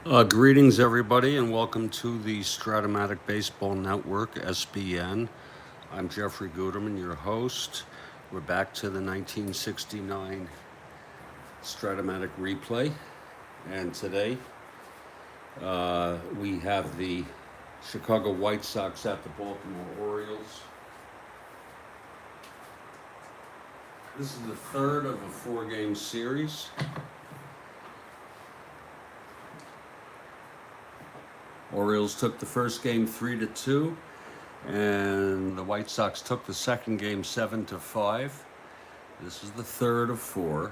Greetings, everybody, and welcome to the Strat-O-Matic Baseball Network, SBN. I'm Jeffrey Guterman, your host. We're back to the 1969 Strat-O-Matic replay, and today we have the Chicago White Sox at the Baltimore Orioles. This is the third of a four-game series. Orioles took the first game 3-2, and the White Sox took the second game 7-5. This is the third of four.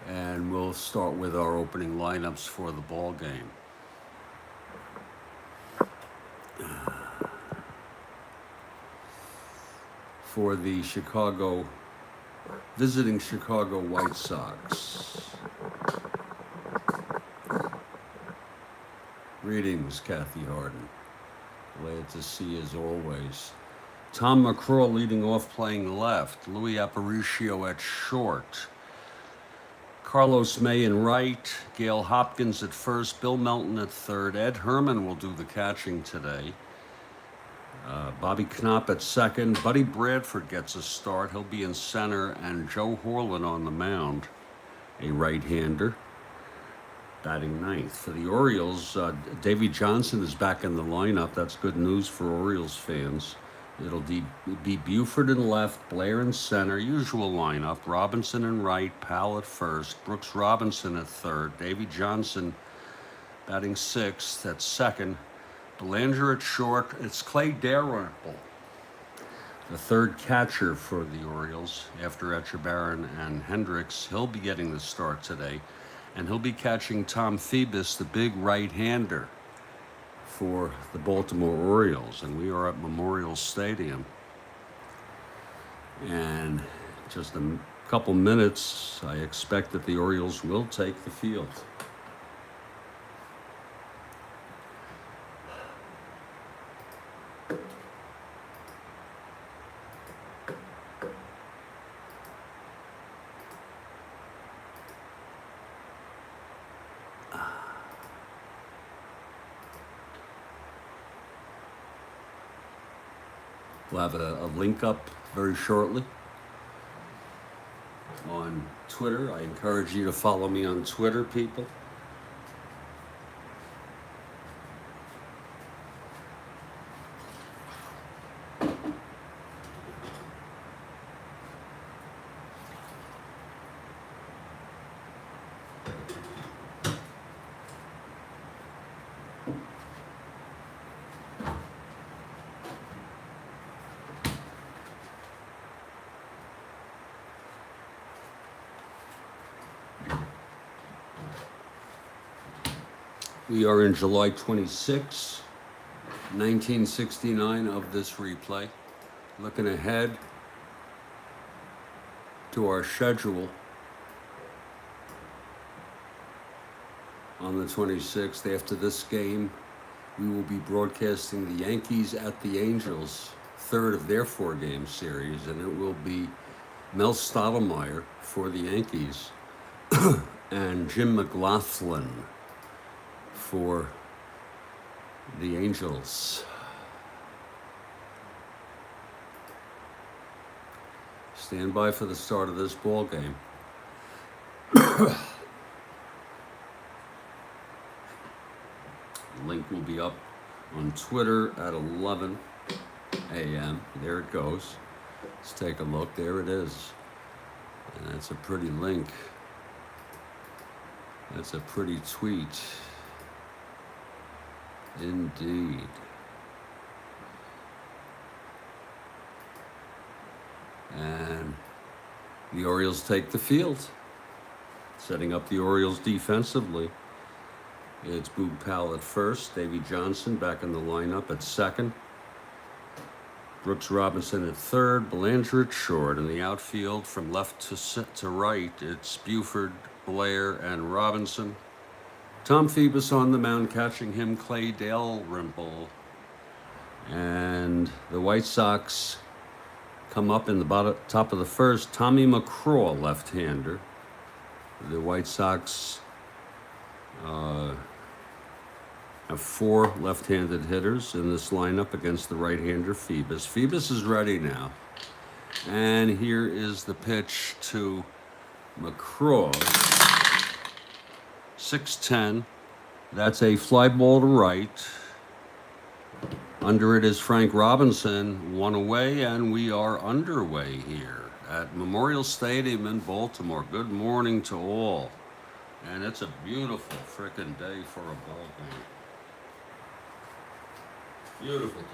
And we'll start with our opening lineups for the ball game. For the visiting Chicago White Sox. Greetings, Kathy Harden. Glad to see you as always. Tom McCraw leading off, playing left. Louis Aparicio at short. Carlos May in right. Gail Hopkins at first. Bill Melton at third. Ed Herman will do the catching today. Bobby Knopp at second. Buddy Bradford gets a start. He'll be in center. And Joe Horlen on the mound, a right-hander, batting ninth. For the Orioles, Davey Johnson is back in the lineup. That's good news for Orioles fans. It'll be Buford in left, Blair in center, usual lineup. Robinson in right, Powell at first, Brooks Robinson at third, Davey Johnson batting sixth. At second, Belanger at short. It's Clay Dalrymple, the third catcher for the Orioles after Etchebarren and Hendricks. He'll be getting the start today, and he'll be catching Tom Phoebus, the big right-hander for the Baltimore Orioles. And we are at Memorial Stadium. And just a couple minutes, I expect that the Orioles will take the field. We'll have a link up very shortly on Twitter. I encourage you to follow me on Twitter, people. We are in July 26, 1969 of this replay. Looking ahead to our schedule on the 26th. After this game, we will be broadcasting the Yankees at the Angels, third of their four-game series, and it will be Mel Stottlemyre for the Yankees and Jim McLaughlin for the Angels. Stand by for the start of this ball game. Link will be up on Twitter at 11 a.m. There it goes. Let's take a look. There it is. And that's a pretty link. That's a pretty tweet. Indeed. And the Orioles take the field. Setting up the Orioles defensively. It's Boog Powell at first. Davey Johnson back in the lineup at second. Brooks Robinson at third. Belanger at short. In the outfield, from left to right, it's Buford, Blair, and Robinson. Tom Phoebus on the mound, catching him, Clay Dalrymple. And the White Sox come up in the top of the first. Tommy McCraw, left-hander. The White Sox have 4 left-handed hitters in this lineup against the right-hander Phoebus. Phoebus is ready now. And here is the pitch to McCraw. 6-10. That's a fly ball to right. Under it is Frank Robinson, 1 away, and we are underway here at Memorial Stadium in Baltimore. Good morning to all. And it's a beautiful frickin' day for a ball game. Beautiful day.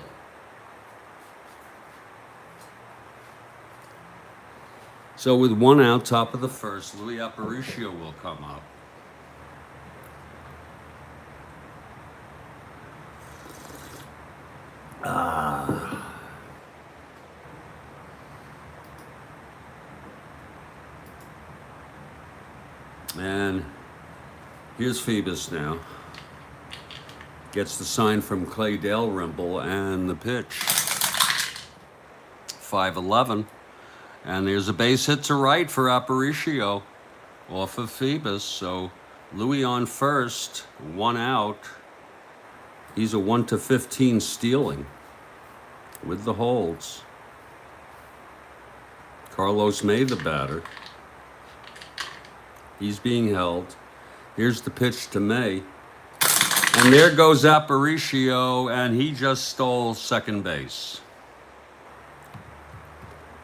So with 1 out, top of the first, Louis Aparicio will come up. And here's Phoebus now. Gets the sign from Clay Dalrymple and the pitch. 5-11. And there's a base hit to right for Aparicio off of Phoebus. So Louis on first, 1 out. He's a 1-15 stealing with the holds. Carlos May, the batter. He's being held. Here's the pitch to May. And there goes Aparicio, and he just stole second base.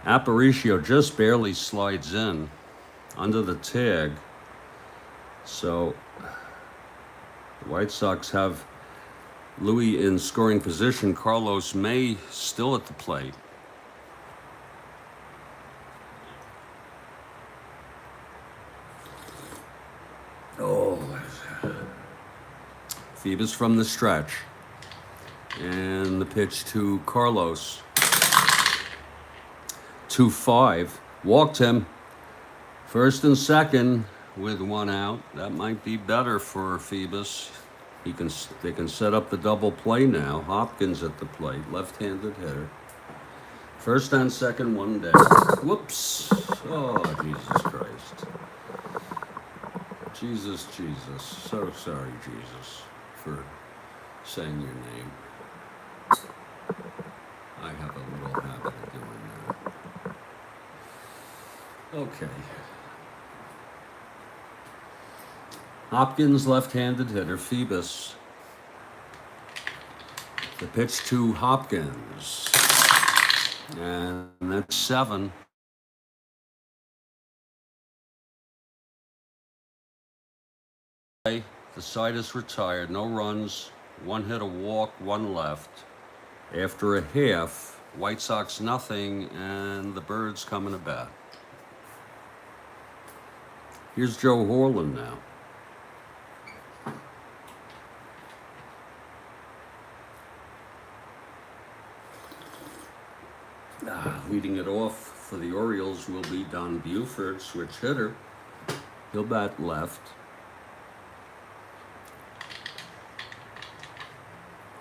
Aparicio just barely slides in under the tag. So the White Sox have Louis in scoring position. Carlos May still at the plate. Oh, Phoebus from the stretch. And the pitch to Carlos. 2-5. Walked him. First and second with 1 out. That might be better for Phoebus. They can set up the double play now. Hopkins at the plate, left-handed hitter. First and second, 1 down. Whoops. Oh, Jesus Christ. Jesus. So sorry, Jesus, for saying your name. I have a little habit of doing that. Okay. Hopkins, left-handed hitter. Phoebus. The pitch to Hopkins. And that's 7. The side is retired. No runs. 1 hit, a walk, 1 left. After a half, White Sox nothing, and the Birds coming to bat. Here's Joe Horlen now. Leading it off for the Orioles will be Don Buford, switch hitter. He'll bat left.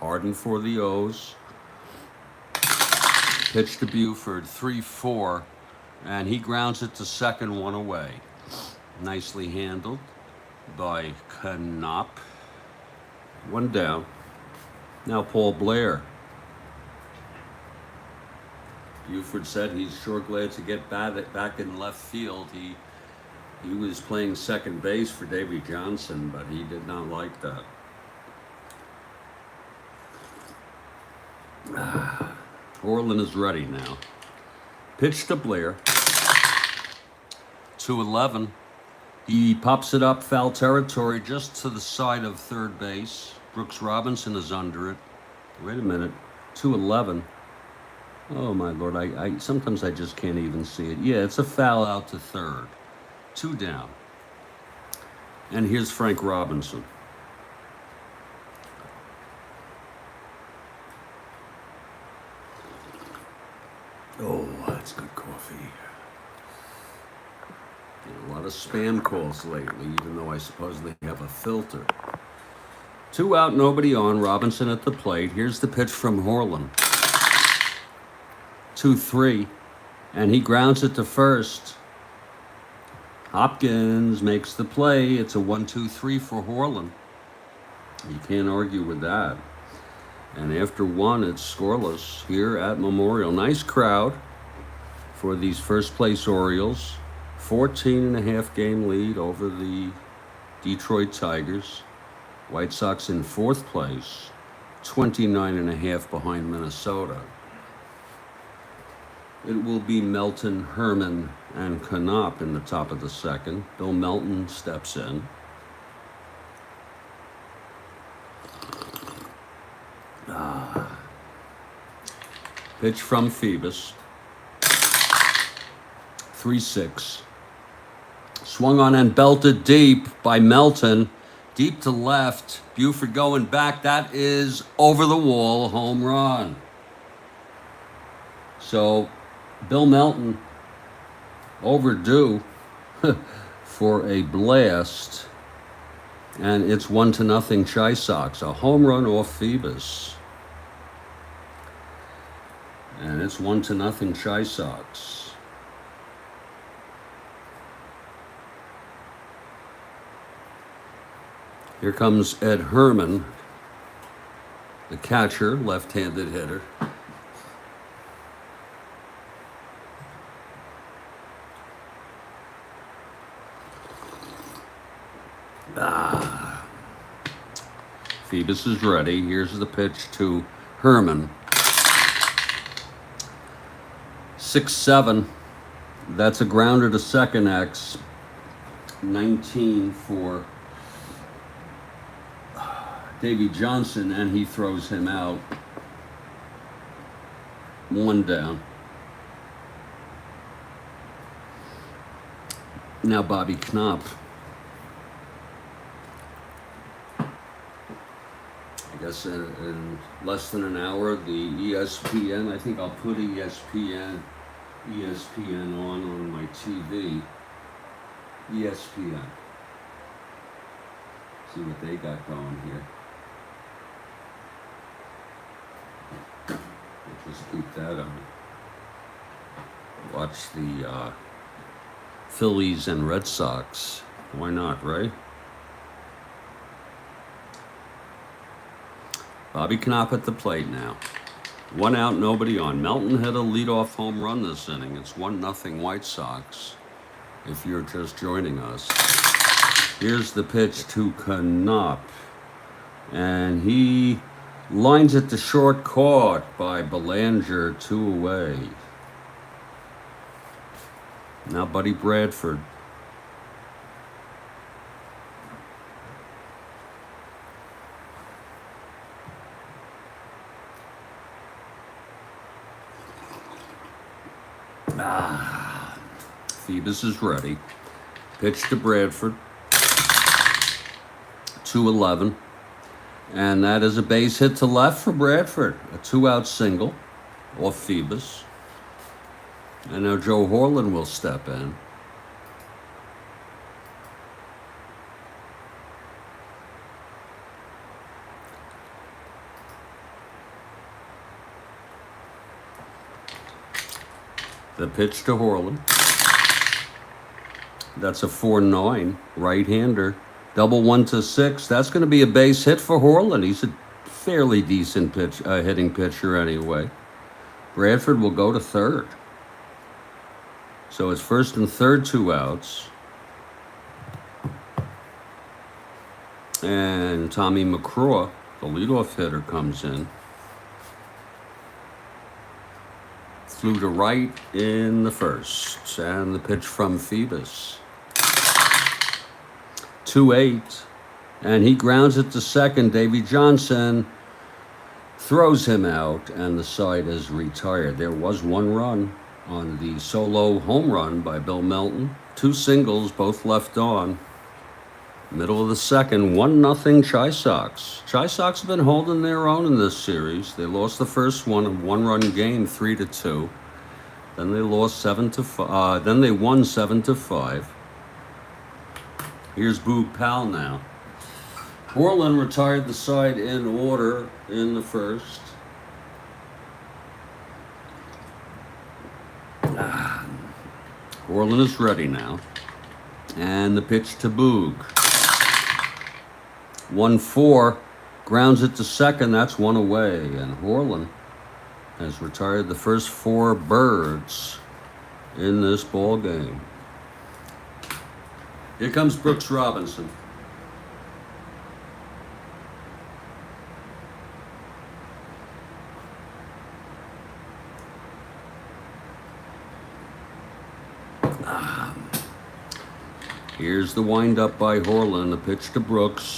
Harden for the O's. Pitch to Buford, 3-4, and he grounds it to second, 1 away. Nicely handled by Knopp. 1 down. Now Paul Blair. Buford said he's sure glad to get back in left field. He was playing second base for Davey Johnson, but he did not like that. Horlen is ready now. Pitch to Blair. 2-11. He pops it up foul territory just to the side of third base. Brooks Robinson is under it. Wait a minute. 2-11. Oh my Lord, I sometimes I just can't even see it. Yeah, it's a foul out to third. 2 down. And here's Frank Robinson. Oh, that's good coffee. Get a lot of spam calls lately, even though I suppose they have a filter. 2 out, nobody on. Robinson at the plate. Here's the pitch from Horlen. 2-3, and he grounds it to first. Hopkins makes the play. It's a 1-2-3 for Horlen. You can't argue with that. And after one, it's scoreless here at Memorial. Nice crowd for these first place Orioles. 14.5 game lead over the Detroit Tigers. White Sox in fourth place, 29.5 behind Minnesota. It will be Melton, Herman, and Knopp in the top of the second. Bill Melton steps in. Pitch from Phoebus. 3-6. Swung on and belted deep by Melton. Deep to left. Buford going back. That is over the wall. Home run. So Bill Melton overdue for a blast. And it's 1-0 Chi Sox. A home run off Phoebus. And it's 1-0 Chi Sox. Here comes Ed Herman, the catcher, left-handed hitter. Phoebus is ready. Here's the pitch to Herman. 6-7. That's a grounder to second X. 19 for Davy Johnson, and he throws him out. One down. Now Bobby Knopp. I guess in less than an hour, the ESPN, I think I'll put ESPN on my TV. ESPN. See what they got going here. Just keep that on. Watch the Phillies and Red Sox. Why not, right? Bobby Knopp at the plate now. One out, nobody on. Melton hit a leadoff home run this inning. It's 1-0 White Sox, if you're just joining us. Here's the pitch to Knopp. And he lines it to short, caught by Belanger, 2 away. Now Buddy Bradford. Phoebus is ready. Pitch to Bradford. 2-11. And that is a base hit to left for Bradford. A 2-out single off Phoebus. And now Joe Horlen will step in. The pitch to Horlen. That's a 4-9 right-hander. Double 1-6. That's going to be a base hit for Horlen. He's a fairly decent hitting pitcher anyway. Bradford will go to third. So it's first and third, 2 outs. And Tommy McCraw, the leadoff hitter, comes in. Flew to right in the first. And the pitch from Phoebus. 2-8, and he grounds it to second. Davy Johnson throws him out, and the side is retired. There was 1 run on the solo home run by Bill Melton. 2 singles, both left on. Middle of the second, 1-0 Chi Sox. Chi Sox have been holding their own in this series. They lost the first one, a 1-run game, 3-2. Then they lost 7-5. Then they won 7-5. Here's Boog Powell now. Horlen retired the side in order in the first. Horlen is ready now. And the pitch to Boog. 1-4, grounds it to second, that's one away. And Horlen has retired the first 4 birds in this ball game. Here comes Brooks Robinson. Here's the windup by Horlen, the pitch to Brooks.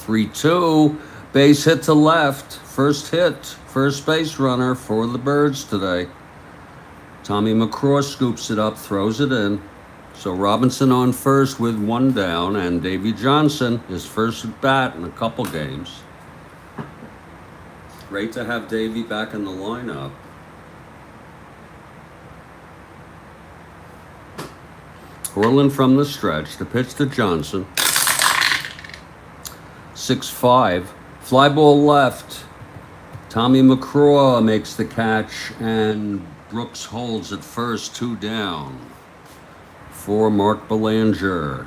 3-2, base hit to left. First hit, first base runner for the Birds today. Tommy McCraw scoops it up, throws it in. So Robinson on first with 1 down, and Davy Johnson, his first at bat in a couple games. Great to have Davy back in the lineup. Horlen from the stretch, the pitch to Johnson. 6-5, fly ball left. Tommy McCraw makes the catch, and Brooks holds at first, 2 down for Mark Belanger.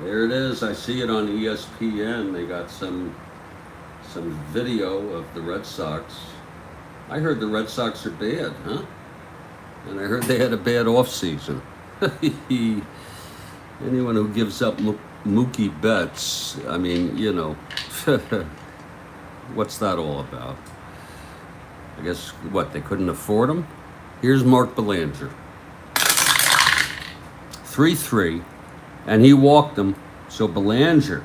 There it is. I see it on ESPN. They got some video of the Red Sox. I heard the Red Sox are bad, huh? And I heard they had a bad offseason. Anyone who gives up Mookie Betts, I mean, you know, what's that all about? I guess, what, they couldn't afford him? Here's Mark Belanger. 3-3, and he walked him. So Belanger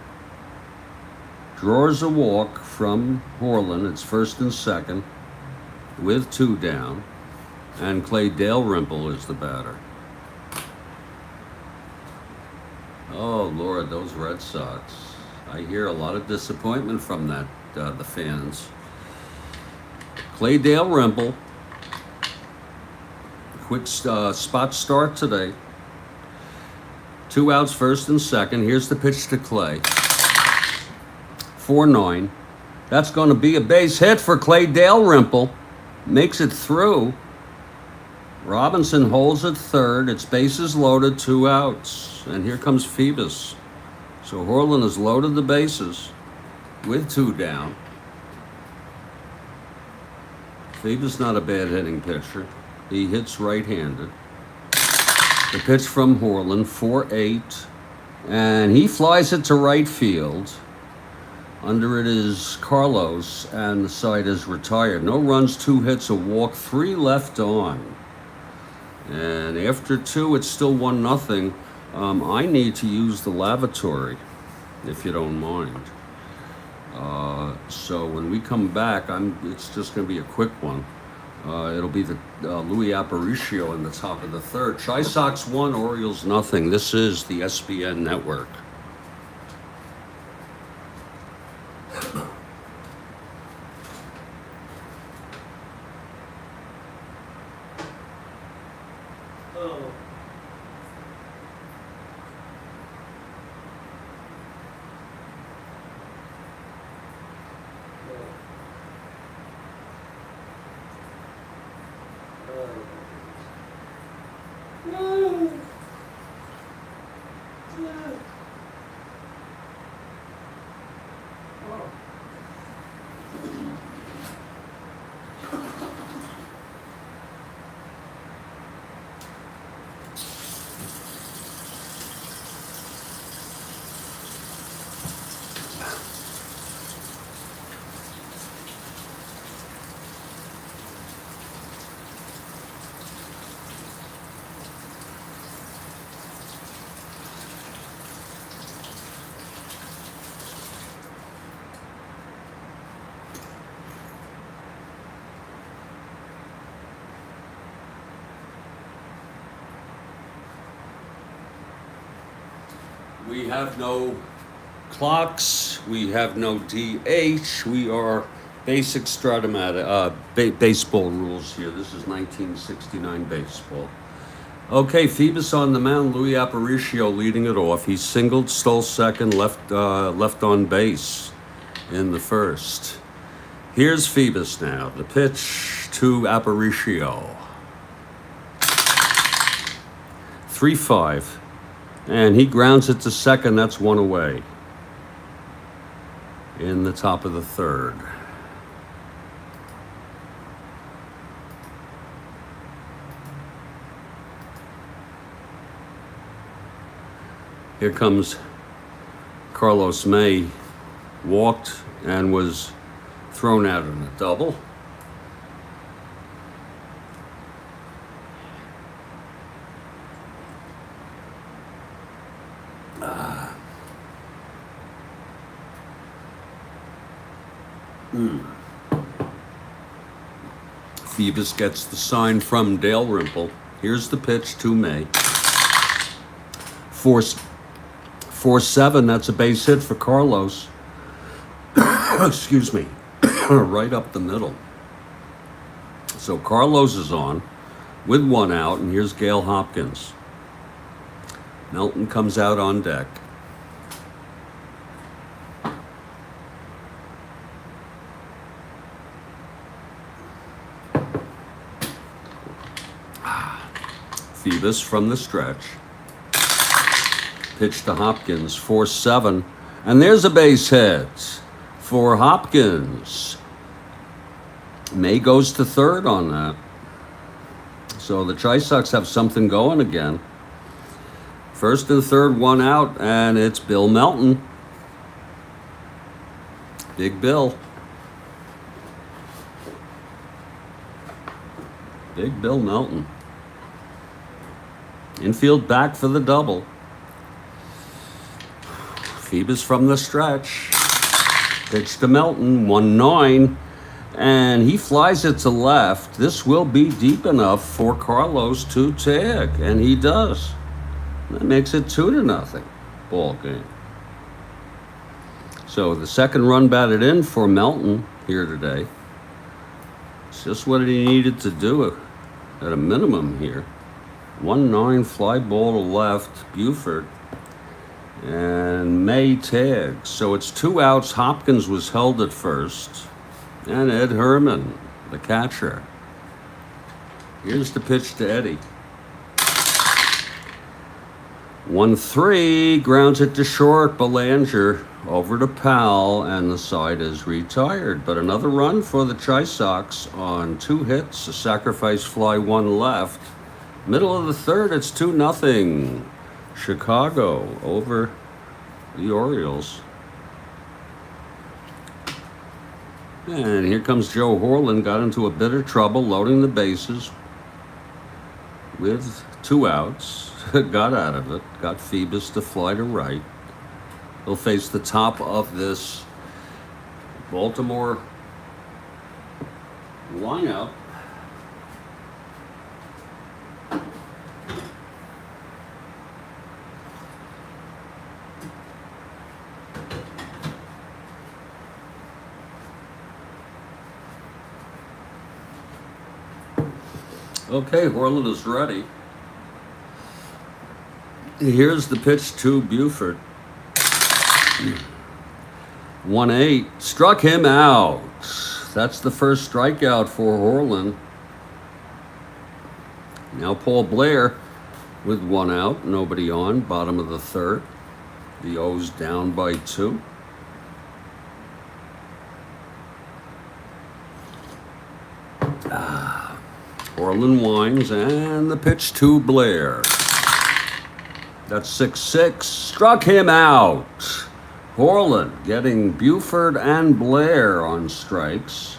draws a walk from Horlen. It's first and second with 2 down. And Clay Dalrymple is the batter. Oh, Lord, those Red Sox. I hear a lot of disappointment from that, the fans. Clay Dalrymple. Quick spot start today. 2 outs, first and second. Here's the pitch to Clay. 4-9. That's going to be a base hit for Clay Dalrymple. Makes it through. Robinson holds at third. It's bases loaded, 2 outs. And here comes Phoebus. So Horlen has loaded the bases with 2 down. Phoebus not a bad hitting pitcher. He hits right-handed. The pitch from Horlen, 4-8. And he flies it to right field. Under it is Carlos, and the side is retired. No runs, 2 hits, a walk, 3 left on. And after 2, it's still 1-0. I need to use the lavatory, if you don't mind. So when we come back, it's just going to be a quick one. It'll be the Louis Aparicio in the top of the third. Chi Sox 1, Orioles 0. This is the SBN network. We have no clocks, we have no DH, we are basic Strat-O-Matic, baseball rules here. This is 1969 baseball. Okay, Phoebus on the mound, Louis Aparicio leading it off. He singled, stole second, left on base in the first. Here's Phoebus now. The pitch to Aparicio. 3-5. And he grounds it to second. That's one away. In the top of the third. Here comes Carlos May. Walked and was thrown out in a double. Phoebus gets the sign from Dalrymple. Here's the pitch to May. 4-7, that's a base hit for Carlos. Excuse me. Right up the middle. So Carlos is on with one out, and here's Gale Hopkins. Melton comes out on deck. Phoebus from the stretch. Pitch to Hopkins, 4-7. And there's a base hit for Hopkins. May goes to third on that. So the Chi Sox have something going again. First and third, one out, and it's Bill Melton. Big Bill. Big Bill Melton. Infield back for the double. Phoebus from the stretch. Pitch to Melton, 1-9. And he flies it to left. This will be deep enough for Carlos to tag. And he does. That makes it 2-0 ball game. So the second run batted in for Melton here today. It's just what he needed to do at a minimum here. 1-9 fly ball to left, Buford, and May tags. So it's 2 outs. Hopkins was held at first, and Ed Herman, the catcher. Here's the pitch to Eddie. 1-3, grounds it to short. Belanger over to Powell, and the side is retired. But another run for the Chi Sox on 2 hits, a sacrifice fly, 1 left. Middle of the third, it's 2-0. Chicago over the Orioles. And here comes Joe Horlen, got into a bit of trouble loading the bases with 2 outs. Got out of it, got Phoebus to fly to right. He'll face the top of this Baltimore lineup. Okay, Horlen is ready. Here's the pitch to Buford. 1-8. Struck him out. That's the first strikeout for Horlen. Now Paul Blair with 1 out. Nobody on. Bottom of the third. The O's down by 2. Horlen winds, and the pitch to Blair. That's 6-6. Struck him out. Horlen getting Buford and Blair on strikes.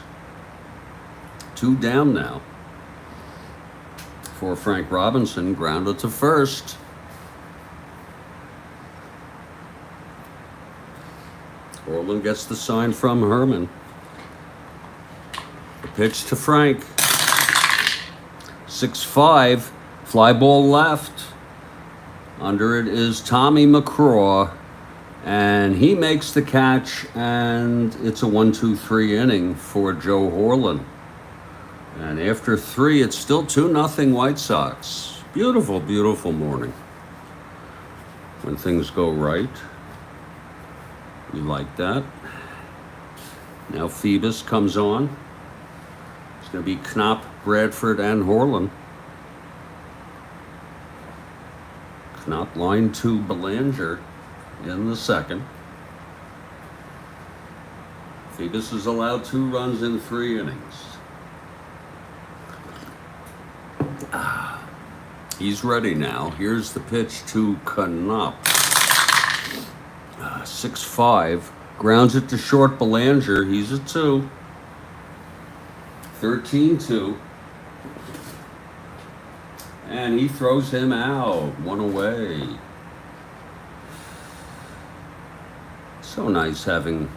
2 down now. For Frank Robinson, grounded to first. Horlen gets the sign from Herman. The pitch to Frank. 6-5, fly ball left. Under it is Tommy McCraw, and he makes the catch, and it's a 1-2-3 inning for Joe Horlen. And after 3, it's still 2-0 White Sox. Beautiful, beautiful morning. When things go right, we like that. Now Phoebus comes on. It's going to be Knopp, Bradford, and Horlen. Knopp, line 2, Belanger in the second. Phoebus is allowed 2 runs in 3 innings. He's ready now. Here's the pitch to Knopp. 6-5. Grounds it to short Belanger. He's a 2. 13-2. And he throws him out. 1 away. So nice having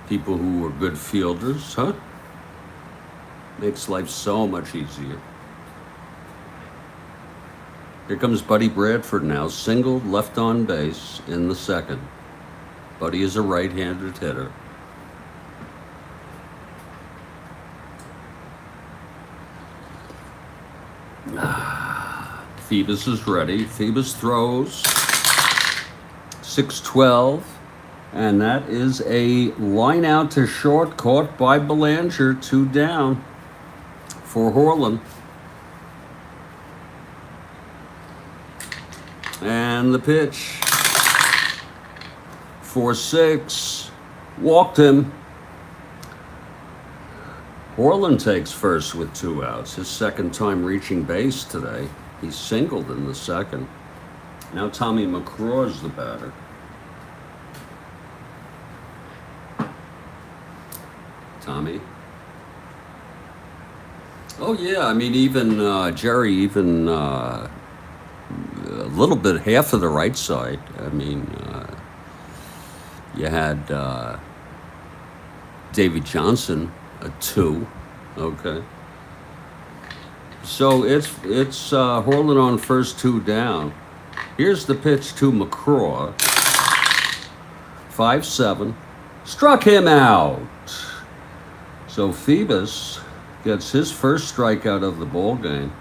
people who are good fielders, huh? Makes life so much easier. Here comes Buddy Bradford now. Single, left on base in the second. Buddy is a right-handed hitter. Phoebus is ready. Phoebus throws. 6-12. And that is a line out to short, caught by Belanger. 2 down for Horlen. And the pitch. 4-6. Walked him. Horlen takes first with 2 outs. His second time reaching base today. He singled in the second. Now Tommy McCraw is the batter. Tommy. Oh yeah, I mean even Jerry, even a little bit, half of the right side. I mean, you had Davy Johnson, a 2. Okay. So it's Horlen on first, 2 down. Here's the pitch to McCraw. 5-7. Struck him out. So Phoebus gets his first strikeout of the ball game.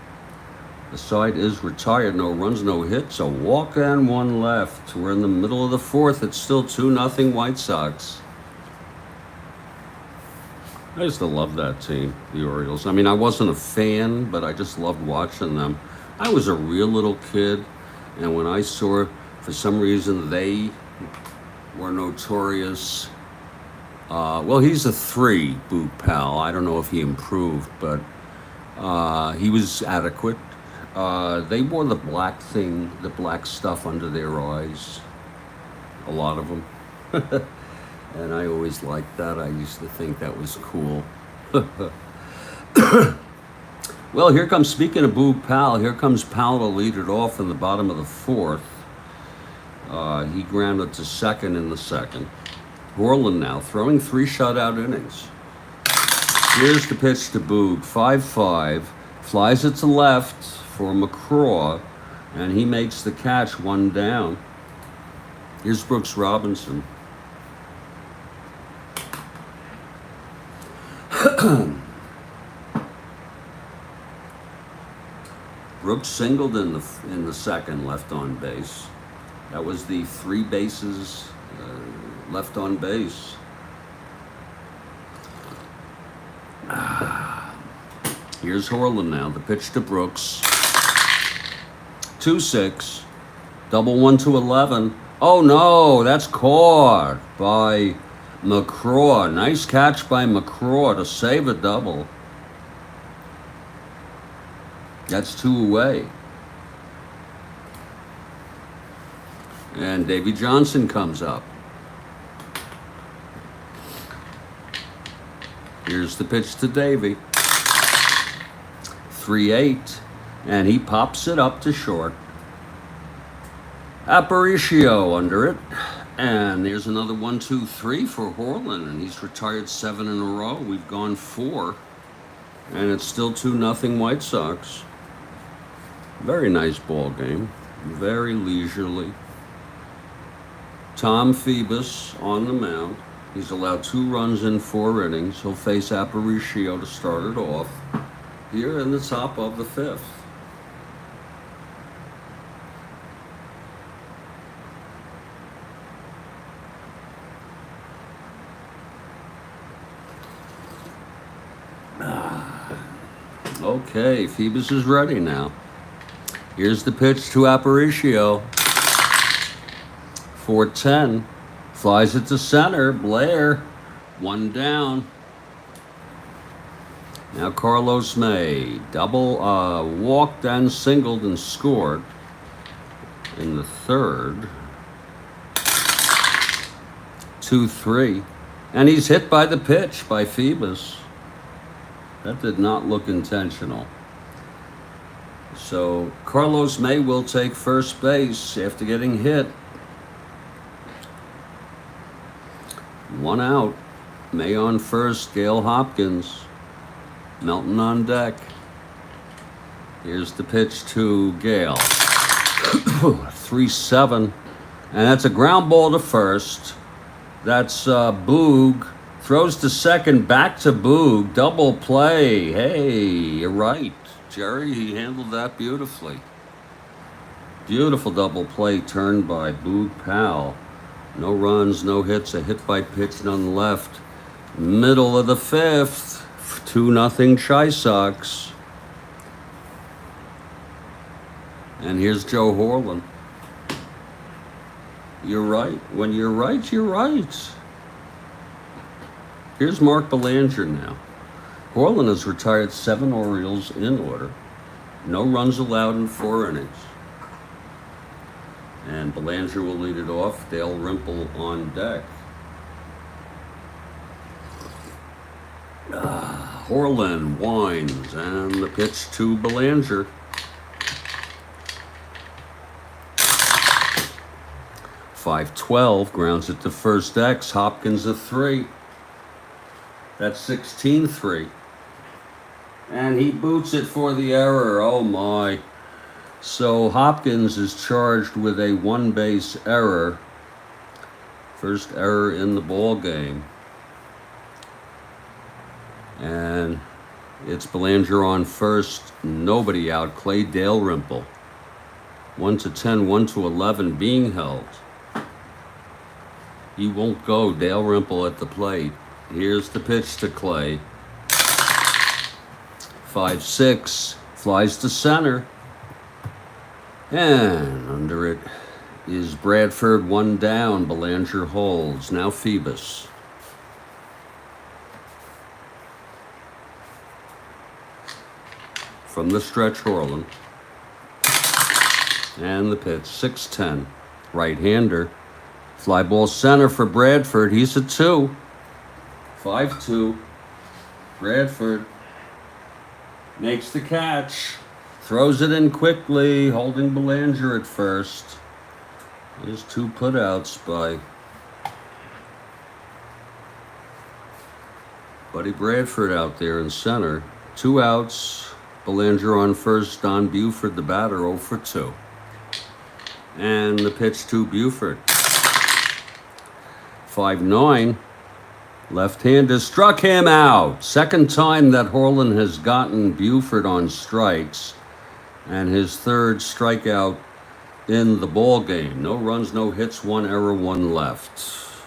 The side is retired. No runs, no hits. A walk and 1 left. We're in the middle of the 4th. It's still 2-0 White Sox. I used to love that team, the Orioles. I mean, I wasn't a fan, but I just loved watching them. I was a real little kid, and when I saw, for some reason, they were notorious. Well, he's a 3, Boot Pal. I don't know if he improved, but he was adequate. They wore the black thing, the black stuff under their eyes, a lot of them. And I always liked that. I used to think that was cool. Well, here comes, speaking of Boo Pal, here comes Pal to lead it off in the bottom of the 4th. He grounded to second in the second. Horlen now throwing 3 shutout innings. Here's the pitch to Boog. 5-5. Flies it to left for McCraw, and he makes the catch, 1 down. Here's Brooks Robinson. Brooks singled in the second, left on base. That was the 3 bases left on base. Here's Horlen now. The pitch to Brooks. 2-6. Double 1 to 11. Oh no, that's caught by McCraw. Nice catch by McCraw to save a double. That's 2 away. And Davy Johnson comes up. Here's the pitch to Davy. 3-8. And he pops it up to short. Aparicio under it. And there's another 1-2-3 for Horlen, and he's retired 7 in a row. We've gone 4. And it's still 2-0 White Sox. Very nice ball game. Very leisurely. Tom Phoebus on the mound. He's allowed 2 runs in 4 innings. He'll face Aparicio to start it off here in the top of the 5th. Okay, Phoebus is ready now. Here's the pitch to Aparicio. 4-10. Flies it to center. Blair. 1 down. Now Carlos May. Double, walked and singled and scored in the third. 2-3. And he's hit by the pitch by Phoebus. That did not look intentional. So Carlos May will take first base after getting hit. 1 out. May on first. Gale Hopkins. Melton on deck. Here's the pitch to Gale. 3-7. And that's a ground ball to first. That's Boog. Throws to second, back to Boog. Double play. Hey, you're right, Jerry. He handled that beautifully. Beautiful double play turned by Boog Powell. No runs, no hits. A hit by pitch none left. Middle of the fifth. 2-0 Chi Sox. And here's Joe Horlen. You're right. When you're right, you're right. Here's Mark Belanger now. Horlen has retired 7 Orioles in order. No runs allowed in 4 innings. And Belanger will lead it off. Dale Rimple on deck. Horlen winds, and the pitch to Belanger. 5-12, grounds it to first X. Hopkins a 3. That's 16-3. And he boots it for the error. Oh my. So Hopkins is charged with a 1-base error. First error in the ball game. And it's Belanger on first. Nobody out. Clay Dalrymple. 1-10, 1-11 being held. He won't go. Dalrymple at the plate. Here's the pitch to Clay. 5-6. Flies to center. And under it is Bradford. 1 down. Belanger holds. Now Phoebus. From the stretch, Horlen. And the pitch. 6-10. Right-hander. Fly ball center for Bradford. He's a 2. 5-2. Bradford makes the catch. Throws it in quickly, holding Belanger at first. There's 2 putouts by Buddy Bradford out there in center. 2 outs. Belanger on first. Don Buford, the batter, 0 for 2. And the pitch to Buford. 5-9. Left-hander struck him out. Second time that Horlen has gotten Buford on strikes. And his 3rd strikeout in the ball game. No runs, no hits, 1 error, 1 left.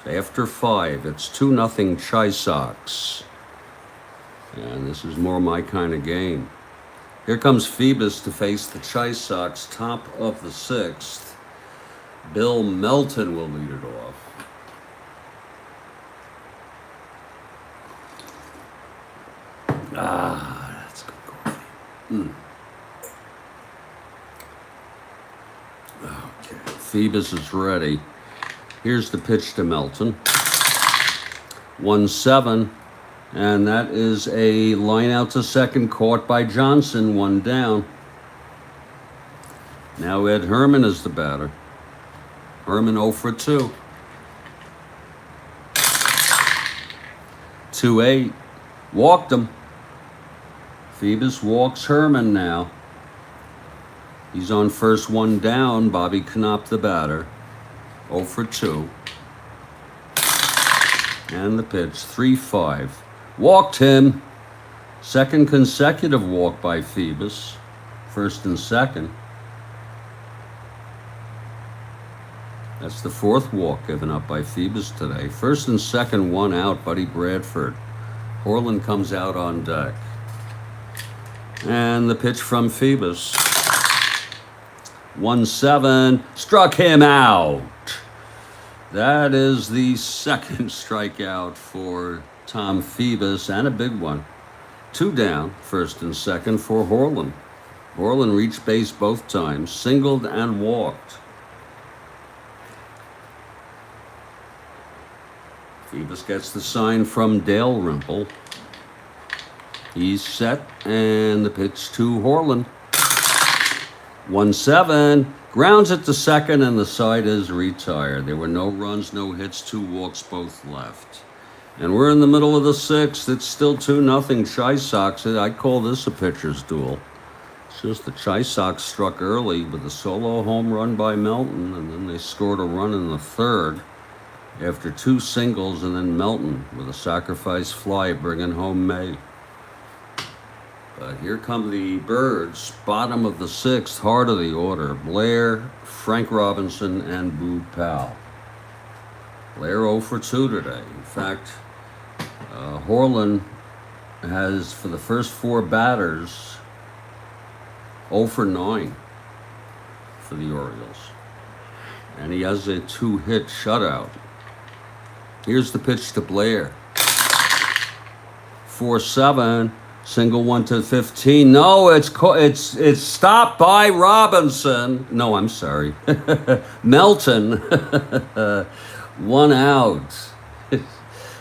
After 5, it's 2-0 Chi Sox. And this is more my kind of game. Here comes Phoebus to face the Chi Sox, top of the 6th. Bill Melton will lead it off. That's good coffee. Okay, Phoebus is ready. Here's the pitch to Melton. 1-7, and that is a line out to second, caught by Johnson. 1 down. Now Ed Herman is the batter. Herman 0 for 2. 2-8. Walked him. Phoebus walks Herman now. He's on first, 1 down. Bobby Knopp, the batter. 0 for 2. And the pitch, 3-5. Walked him. Second consecutive walk by Phoebus. First and second. That's the 4th walk given up by Phoebus today. First and second, 1 out, Buddy Bradford. Horlen comes out on deck. And the pitch from Phoebus. 1-7, struck him out. That is the second strikeout for Tom Phoebus, and a big one. 2 down, first and second for Horlen. Horlen reached base both times, singled and walked. Phoebus gets the sign from Dalrymple. He's set, and the pitch to Horlen. 1-7, grounds it to second, and the side is retired. There were no runs, no hits, 2 walks, both left. And we're in the middle of the 6th. It's still 2-0 Chi Sox. I call this a pitcher's duel. It's just the Chi Sox struck early with a solo home run by Melton, and then they scored a run in the 3rd after 2 singles, and then Melton with a sacrifice fly bringing home May. But here come the Birds, bottom of the 6th, heart of the order. Blair, Frank Robinson, and Boog Powell. Blair 0 for 2 today. In fact, Horlen has, for the first 4 batters, 0 for 9 for the Orioles. And he has a 2-hit shutout. Here's the pitch to Blair. 4-7. Single 1 to 15. No, it's stopped by Robinson. No, I'm sorry. Melton. 1 out.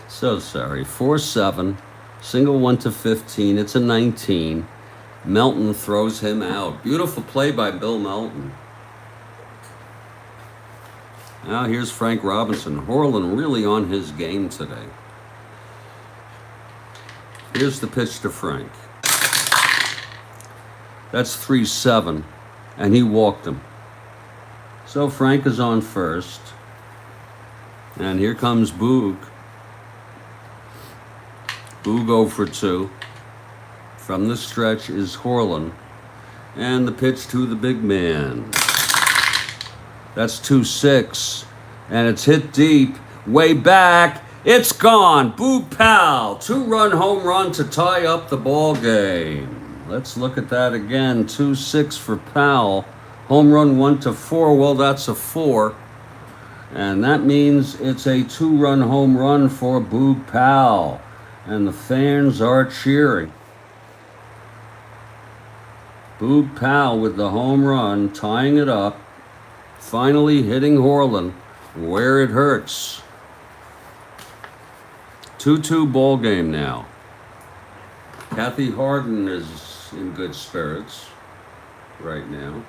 So sorry. 4-7. Single 1 to 15. It's a 19. Melton throws him out. Beautiful play by Bill Melton. Now here's Frank Robinson. Horlen really on his game today. Here's the pitch to Frank. That's 3-7, and he walked him. So Frank is on first. And here comes Boog. Boog 0 for 2. From the stretch is Horlen. And the pitch to the big man. That's 2-6, and it's hit deep, way back. It's gone. Boog Powell, 2-run home run to tie up the ball game. Let's look at that again. 2-6 for Powell. Home run 1 to 4. Well, that's a 4. And that means it's a 2-run home run for Boog Powell. And the fans are cheering. Boog Powell with the home run, tying it up. Finally hitting Horlen where it hurts. 2-2 ball game now. Kathy Harden is in good spirits right now.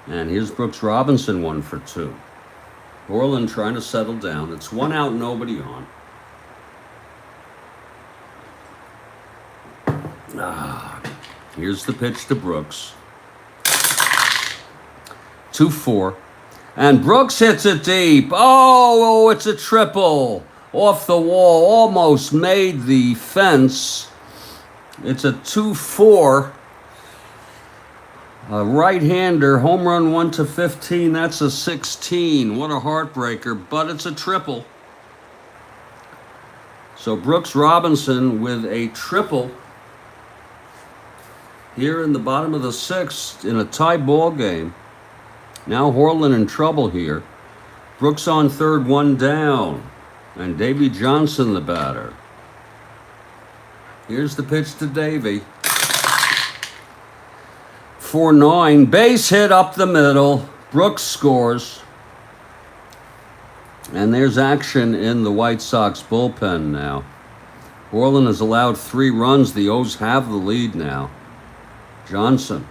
And here's Brooks Robinson 1 for 2. Horlen trying to settle down. It's 1 out, nobody on. Here's the pitch to Brooks. 2-4. And Brooks hits it deep. Oh, it's a triple. Off the wall. Almost made the fence. It's a 2-4. A right-hander. Home run 1 to 15. That's a 16. What a heartbreaker. But it's a triple. So Brooks Robinson with a triple here in the bottom of the 6th in a tie ball game. Now Horlen in trouble here. Brooks on third, 1 down. And Davy Johnson the batter. Here's the pitch to Davy. 4-9. Base hit up the middle. Brooks scores. And there's action in the White Sox bullpen now. Horlen has allowed 3 runs. The O's have the lead now. Johnson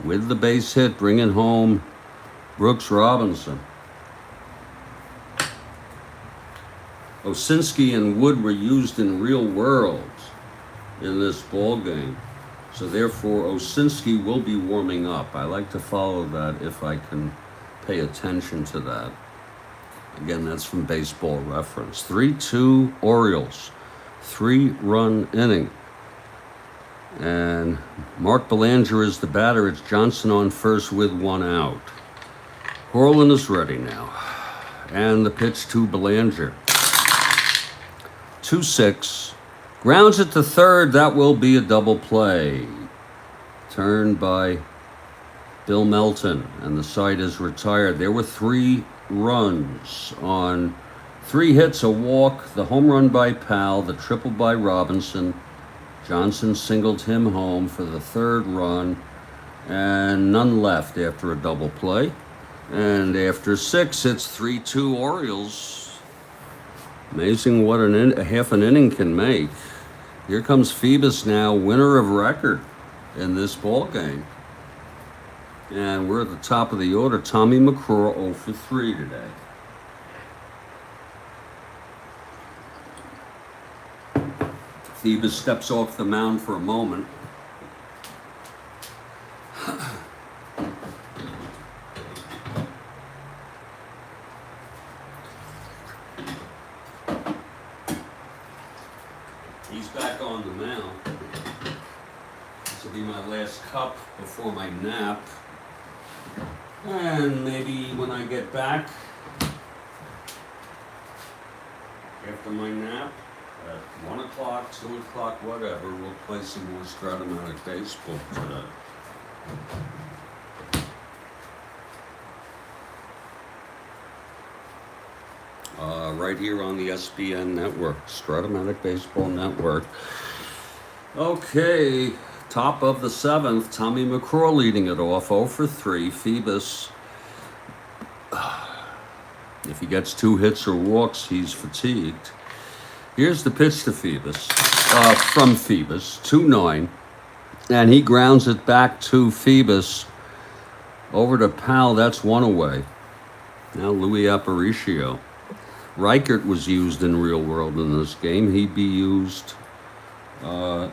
with the base hit, bringing home Brooks Robinson. Osinski and Wood were used in real worlds in this ball game. So therefore, Osinski will be warming up. I like to follow that if I can pay attention to that. Again, that's from Baseball Reference. 3-2 Orioles. 3-run inning. And Mark Belanger is the batter. It's Johnson on first with 1 out. Horlen is ready now. And the pitch to Belanger. 2-6. Grounds it to third. That will be a double play. Turned by Bill Melton, and the side is retired. There were 3 runs on 3 hits, a walk, the home run by Powell, the triple by Robinson. Johnson singled him home for the 3rd run, and none left after a double play. And after 6, it's 3-2 Orioles. Amazing what a half an inning can make. Here comes Phoebus now, winner of record in this ball game. And we're at the top of the order. Tommy McCraw 0 for 3 today. Phoebus steps off the mound for a moment. He's back on the mound. This will be my last cup before my nap. And maybe when I get back, after my nap, at 1 o'clock, 2 o'clock, whatever, we'll play some more Strat-O-Matic baseball today. Right here on the SBN network, Strat-O-Matic Baseball Network. Okay, top of the 7th, Tommy McCraw leading it off, 0 for 3. Phoebus, if he gets 2 hits or walks, he's fatigued. Here's the pitch to Phoebus, from Phoebus, 2-9, and he grounds it back to Phoebus. Over to Powell, that's 1 away. Now Louis Aparicio. Reichert was used in real world in this game. He'd be used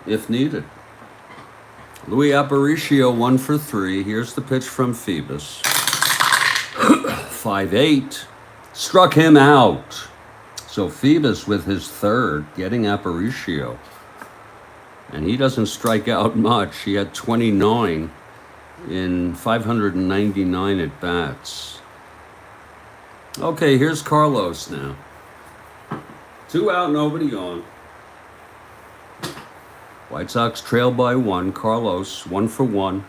if needed. Louis Aparicio 1 for 3. Here's the pitch from Phoebus. 5-8. Struck him out. So Phoebus with his 3rd, getting Aparicio. And he doesn't strike out much. He had 29 in 599 at bats. Okay, here's Carlos now. 2 out, nobody on. White Sox trail by 1. Carlos, 1 for 1.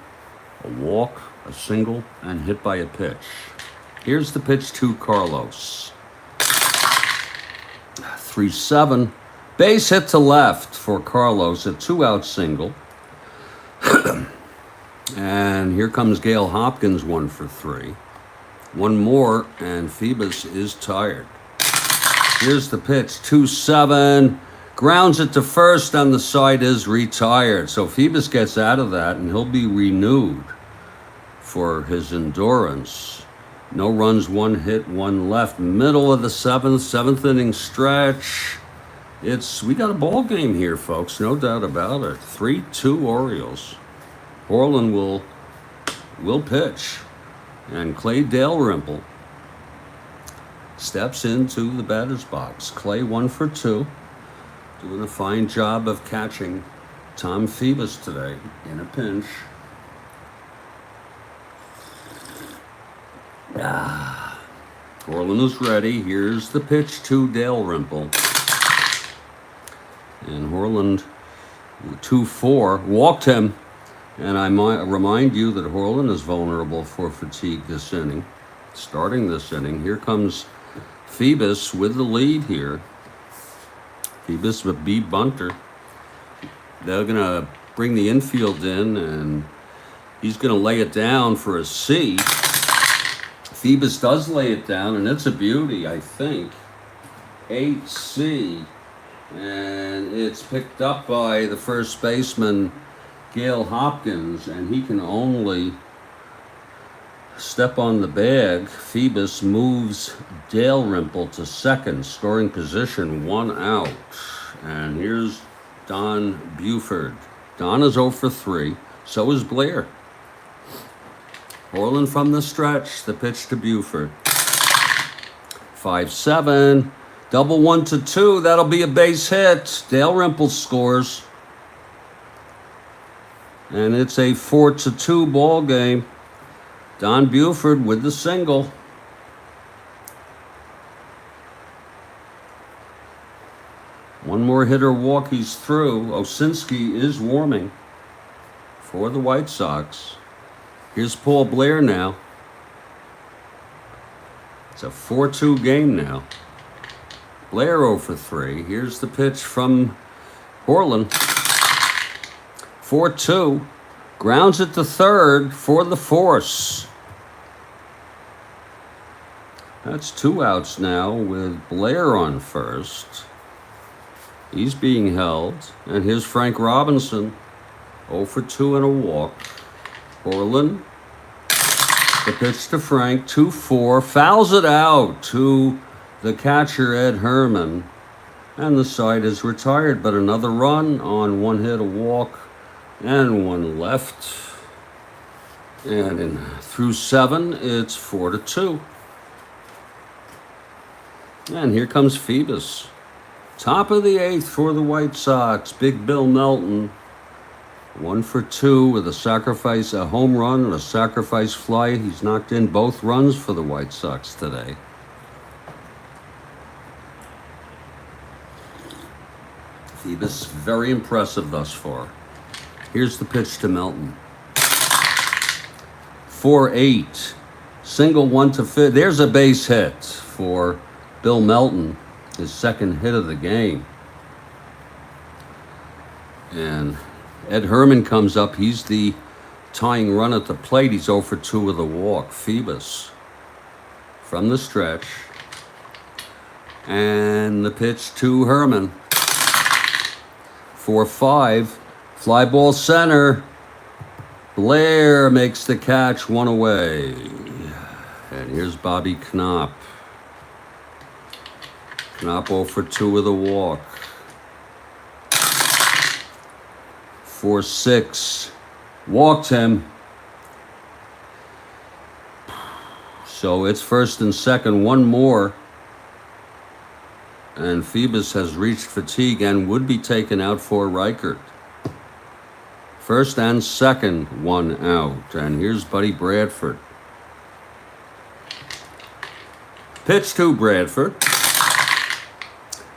A walk, a single, and hit by a pitch. Here's the pitch to Carlos. 3-7. Base hit to left for Carlos, a 2-out single. And here comes Gale Hopkins, 1 for 3. 1 more, and Phoebus is tired. Here's the pitch, 2-7. Grounds it to first, and the side is retired. So Phoebus gets out of that, and he'll be renewed for his endurance. No runs, 1 hit, 1 left. Middle of the 7th inning stretch. We got a ball game here, folks, no doubt about it. 3-2 Orioles. Horlen will pitch. And Clay Dalrymple steps into the batter's box. Clay 1 for 2, doing a fine job of catching Tom Phoebus today in a pinch. Horlen is ready. Here's the pitch to Dalrymple. And Horlen, 2-4, walked him. And I might remind you that Horlen is vulnerable for fatigue this inning. Starting this inning, here comes Phoebus with the lead here. Phoebus with B bunter. They're going to bring the infield in, and he's going to lay it down for a C. Phoebus does lay it down, and it's a beauty, I think. 8C. And it's picked up by the first baseman, Gale Hopkins, and he can only step on the bag. Phoebus moves Dalrymple to second, scoring position, 1 out. And here's Don Buford. Don is 0 for 3. So is Blair. Horlen from the stretch. The pitch to Buford. 5-7. Double 1-2. That'll be a base hit. Dalrymple scores. And it's a 4-2 ball game. Don Buford with the single. One more hit or walk, he's through. Osinski is warming for the White Sox. Here's Paul Blair now. It's a 4-2 game now. Blair 0 for 3. Here's the pitch from Horlen. 4-2. Grounds it to third for the force. That's 2 outs now with Blair on first. He's being held. And here's Frank Robinson. 0 for 2 and a walk. Horlen. The pitch to Frank. 2-4. Fouls it out to the catcher, Ed Herman. And the side is retired. But another run on 1 hit, a walk, and 1 left. And through 7, it's 4-2. And here comes Phoebus. Top of the 8th for the White Sox. Big Bill Melton. 1 for 2 with a home run and a sacrifice fly. He's knocked in both runs for the White Sox today. Phoebus, very impressive thus far. Here's the pitch to Melton. 4-8. Single 1 to 5. There's a base hit for Bill Melton, his second hit of the game. And Ed Herman comes up. He's the tying run at the plate. He's 0 for 2 with a walk. Phoebus from the stretch. And the pitch to Herman. 4-5. Fly ball center. Blair makes the catch, 1 away. And here's Bobby Knopp. Knopp 0 for 2 with a walk. 4-6. Walked him. So it's first and second, 1 more. And Phoebus has reached fatigue and would be taken out for Reichert. First and second, 1 out. And here's Buddy Bradford. Pitch to Bradford.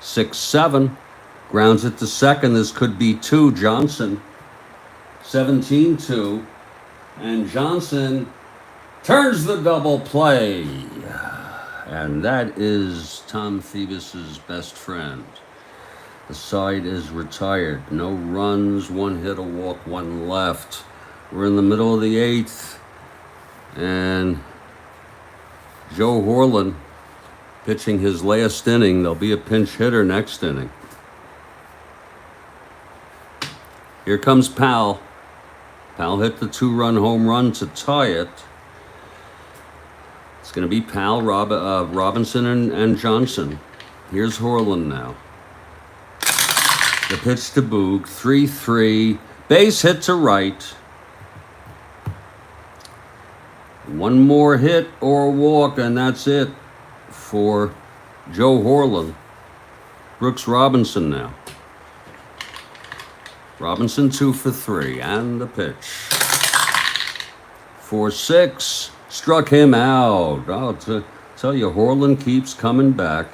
6-7. Grounds it to second. This could be 2. Johnson. 17-2. And Johnson turns the double play. And that is Tom Phoebus's best friend. The side is retired. No runs, 1 hit, a walk, 1 left. We're in the middle of the 8th. And Joe Horlen pitching his last inning. There'll be a pinch hitter next inning. Here comes Powell. Powell hit the 2-run home run to tie it. It's going to be Powell, Robinson, and Johnson. Here's Horlen now. The pitch to Boog. 3-3. Base hit to right. 1 more hit or walk, and that's it for Joe Horlen. Brooks Robinson now. Robinson 2 for 3. And the pitch. 4-6. Struck him out. I'll tell you, Horlen keeps coming back.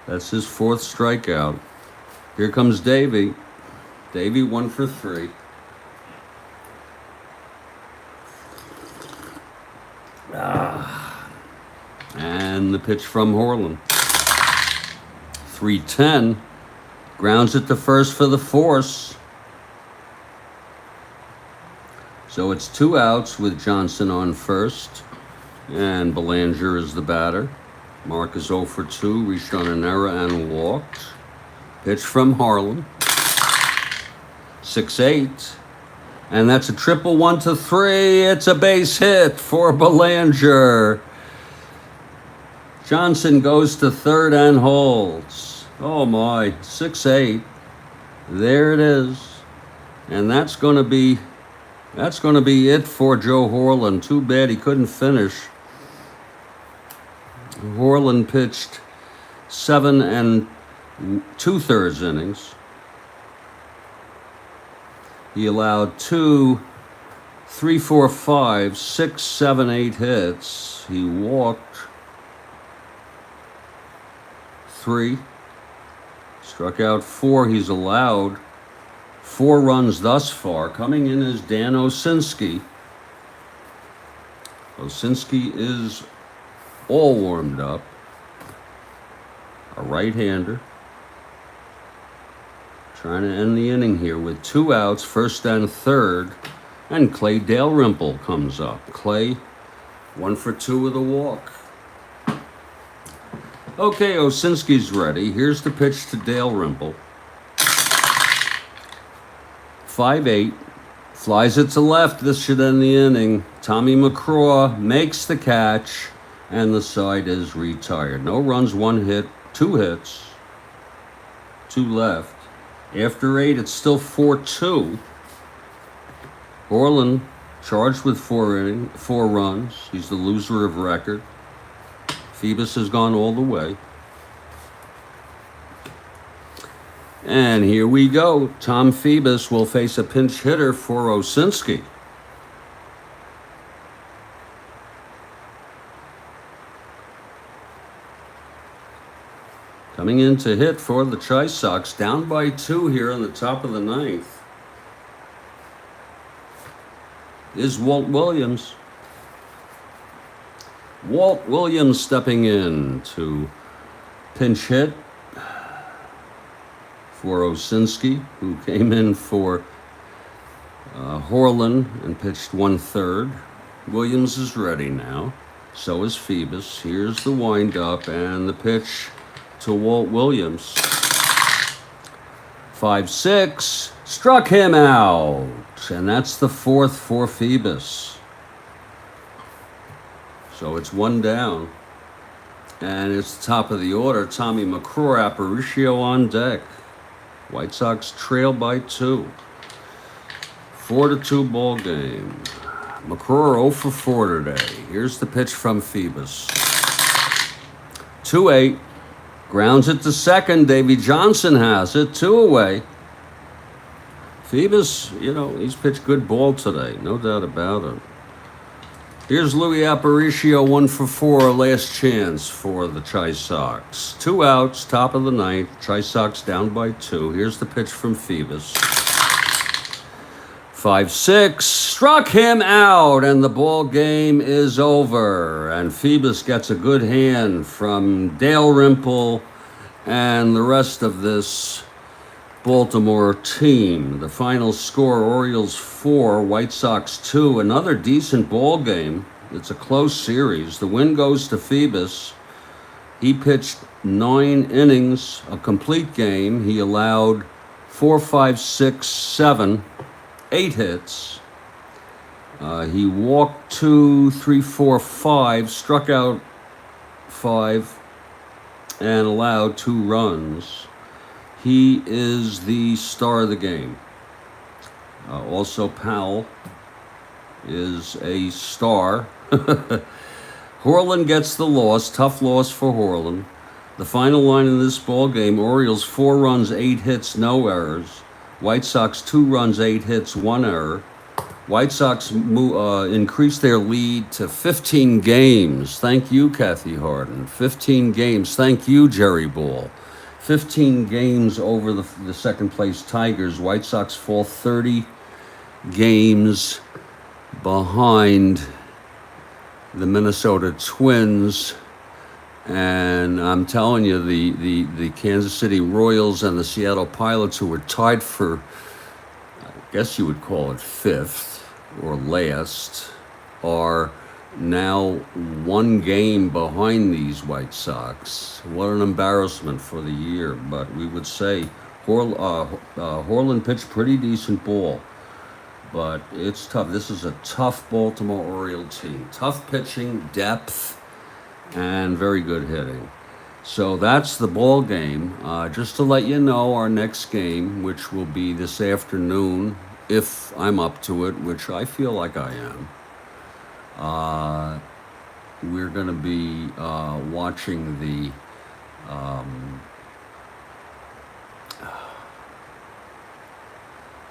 That's his 4th strikeout. Here comes Davey. Davey 1 for 3. And the pitch from Horlen. 3-10. Grounds it to first for the force. So it's 2 outs with Johnson on first. And Belanger is the batter. Mark is 0 for 2. Reached on an error and walked. Pitch from Horlen. 6-8. And that's a triple 1 to 3. It's a base hit for Belanger. Johnson goes to third and holds. Oh my, 6-8. There it is. And that's going to be it for Joe Horlen. Too bad he couldn't finish. Horlen pitched 7 2/3 innings. He allowed 2, 3, 4, 5, 6, 7, 8 hits. He walked 3. Struck out 4. He's allowed 4 runs thus far. Coming in is Dan Osinski. Osinski is all warmed up. A right-hander. Trying to end the inning here with 2 outs, first and third. And Clay Dalrymple comes up. Clay, 1 for 2 with a walk. Okay, Osinski's ready. Here's the pitch to Dalrymple. 5-8. Flies it to left. This should end the inning. Tommy McCraw makes the catch, and the side is retired. No runs, 1 hit, 2 hits, 2 left. After 8, it's still 4-2. Horlen charged with 4 runs. He's the loser of record. Phoebus has gone all the way. And here we go. Tom Phoebus will face a pinch hitter for Osinski. Coming in to hit for the Chi Sox, down by 2 here in the top of the 9th, is Walt Williams. Walt Williams stepping in to pinch hit for Osinski, who came in for Horlen and pitched 1/3. Williams is ready now. So is Phoebus. Here's the windup and the pitch to Walt Williams. 5-6. Struck him out. And that's the 4th for Phoebus. So it's 1 down. And it's the top of the order. Tommy McCraw, Aparicio on deck. White Sox trail by 2. 4-2 ball game. McCraw 0 for 4 today. Here's the pitch from Phoebus. 2-8. Grounds it to second. Davy Johnson has it. 2 away. Phoebus, he's pitched good ball today. No doubt about it. Here's Louis Aparicio, 1 for 4, last chance for the Chi Sox. 2 outs, top of the 9th. Chi Sox down by 2. Here's the pitch from Phoebus. 5-6, struck him out, and the ball game is over. And Phoebus gets a good hand from Dalrymple and the rest of this Baltimore team. The final score, Orioles 4, White Sox 2. Another decent ball game. It's a close series. The win goes to Phoebus. He pitched 9 innings, a complete game. He allowed 4, 5, 6, 7, 8 hits. He walked 2, 3, 4, 5, struck out 5, and allowed 2 runs. He is the star of the game. Also, Powell is a star. Horlen gets the loss. Tough loss for Horlen. The final line in this ball game, Orioles 4 runs, 8 hits, no errors. White Sox 2 runs, 8 hits, 1 error. White Sox increased their lead to 15 games. Thank you, Kathy Harden. 15 games. Thank you, Jerry Ball. 15 games over the second place Tigers. White Sox fall 30 games behind the Minnesota Twins. And I'm telling you, the Kansas City Royals and the Seattle Pilots, who were tied for, I guess you would call it 5th or last, are now 1 game behind these White Sox. What an embarrassment for the year. But we would say Horlen pitched pretty decent ball. But it's tough. This is a tough Baltimore Oriole team. Tough pitching, depth, and very good hitting. So that's the ball game. Just to let you know, our next game, which will be this afternoon, if I'm up to it, which I feel like I am, we're going to be watching the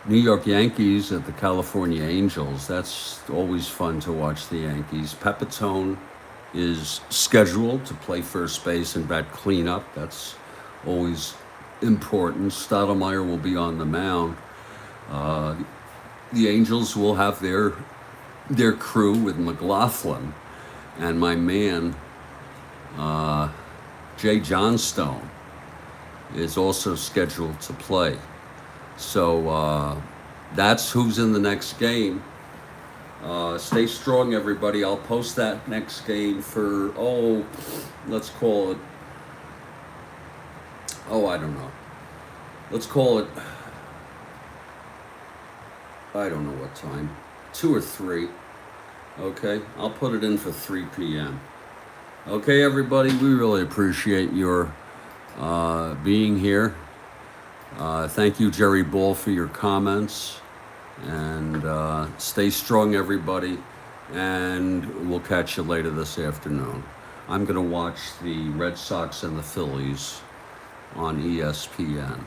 New York Yankees at the California Angels. That's always fun to watch the Yankees. Pepitone is scheduled to play first base and bat cleanup. That's always important. Stottlemyre will be on the mound. The Angels will have their crew with McLaughlin and my man Jay Johnstone is also scheduled to play. So that's who's in the next game. Stay strong, everybody. I'll post that next game for, let's call it, I don't know. Let's call it, I don't know what time, 2 or 3. Okay, I'll put it in for 3 p.m. Okay, everybody, we really appreciate your being here. Thank you, Jerry Ball, for your comments. And stay strong, everybody. And we'll catch you later this afternoon. I'm going to watch the Red Sox and the Phillies on ESPN.